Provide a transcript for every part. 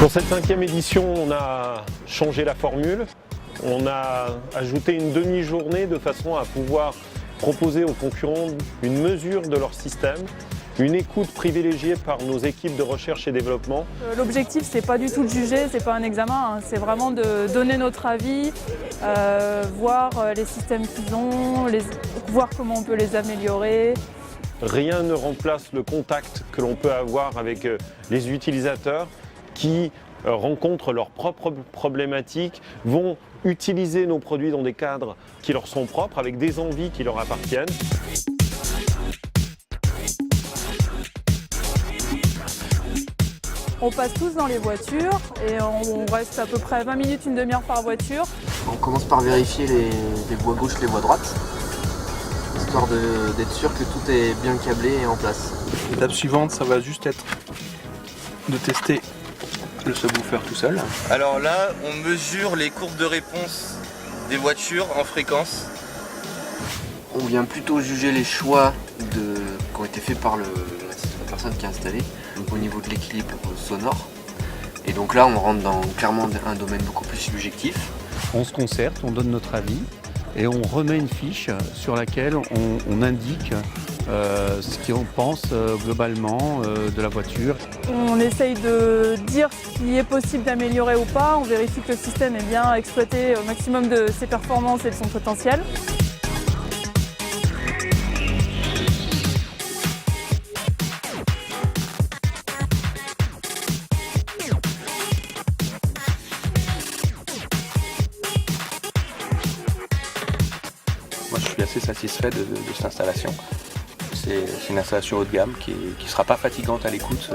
Pour cette 5e édition, on a changé la formule. On a ajouté une demi-journée de façon à pouvoir proposer aux concurrents une mesure de leur système, une écoute privilégiée par nos équipes de recherche et développement. L'objectif, c'est pas du tout de juger, c'est pas un examen, hein, c'est vraiment de donner notre avis, voir les systèmes qu'ils ont, voir comment on peut les améliorer. Rien ne remplace le contact que l'on peut avoir avec les utilisateurs qui rencontrent leurs propres problématiques, vont utiliser nos produits dans des cadres qui leur sont propres, avec des envies qui leur appartiennent. On passe tous dans les voitures et on reste à peu près 20 minutes, une demi-heure par voiture. On commence par vérifier les voies gauche, les voies droites, histoire d'être sûr que tout est bien câblé et en place. L'étape suivante, ça va juste être de tester le subwoofer tout seul. Alors là, on mesure les courbes de réponse des voitures en fréquence. On vient plutôt juger les choix qui ont été faits par la personne qui a installé au niveau de l'équilibre sonore. Et donc là, on rentre dans clairement un domaine beaucoup plus subjectif. On se concerte, on donne notre avis et on remet une fiche sur laquelle on indique ce qu'on pense globalement de la voiture. On essaye de dire ce qui est possible d'améliorer ou pas, on vérifie que le système est bien exploité au maximum de ses performances et de son potentiel. Moi, je suis assez satisfait de cette installation. C'est une installation haut de gamme qui ne sera pas fatigante à l'écoute.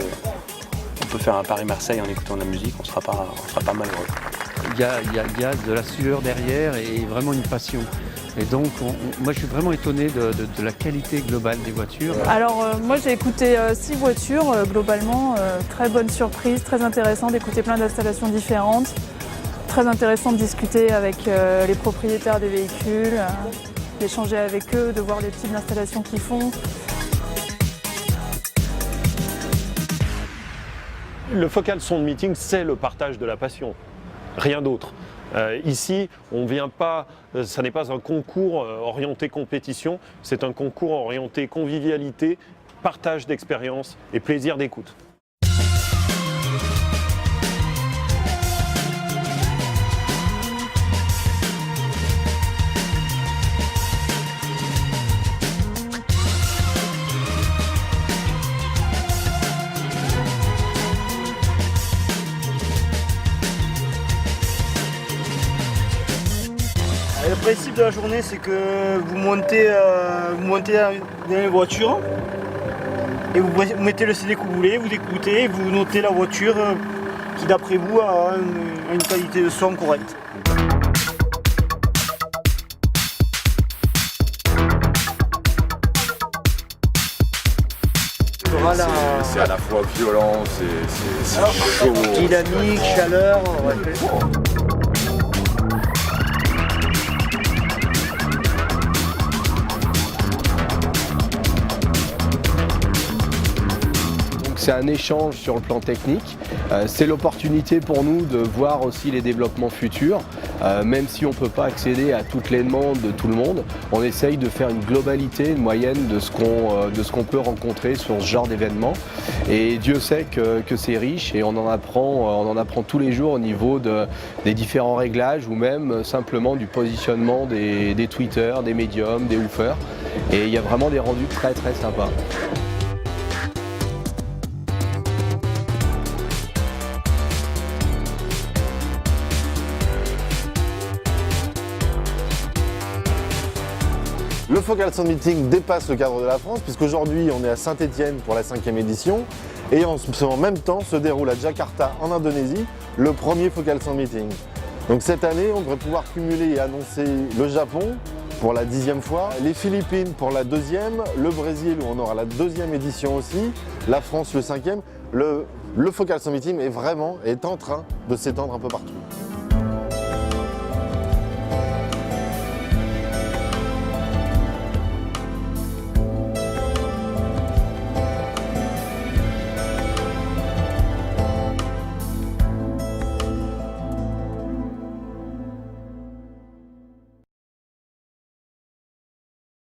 On peut faire un Paris-Marseille en écoutant de la musique, on ne sera pas malheureux. Il y a de la sueur derrière et vraiment une passion. Et donc, moi, je suis vraiment étonné de la qualité globale des voitures. Alors moi j'ai écouté 6 voitures globalement, très bonne surprise, très intéressant d'écouter plein d'installations différentes. Très intéressant de discuter avec les propriétaires des véhicules, d'échanger avec eux, de voir les types d'installations qu'ils font. Le Focal Sound Meeting, c'est le partage de la passion, rien d'autre. Ici, on vient pas, ça n'est pas un concours orienté compétition, c'est un concours orienté convivialité, partage d'expérience et plaisir d'écoute. Le principe de la journée, c'est que vous montez dans une voiture et vous mettez le CD que vous voulez, vous écoutez, vous notez la voiture qui d'après vous a une qualité de son correcte. Voilà. C'est à la fois violent, c'est chaud. Dynamique, chaleur. Ouais. C'est un échange sur le plan technique, c'est l'opportunité pour nous de voir aussi les développements futurs, même si on ne peut pas accéder à toutes les demandes de tout le monde, on essaye de faire une globalité, une moyenne de ce qu'on peut rencontrer sur ce genre d'événement. Et Dieu sait que c'est riche et on en apprend tous les jours au niveau des différents réglages ou même simplement du positionnement des tweeters, des médiums, des woofers. Et il y a vraiment des rendus très très sympas. Le Focal Sound Meeting dépasse le cadre de la France puisqu'aujourd'hui on est à Saint-Étienne pour la 5e édition et en même temps se déroule à Jakarta en Indonésie le premier Focal Sound Meeting. Donc cette année on devrait pouvoir cumuler et annoncer le Japon pour la 10e fois, les Philippines pour la 2e, le Brésil où on aura la 2e édition aussi, la France le 5e. Le Focal Sound Meeting est en train de s'étendre un peu partout.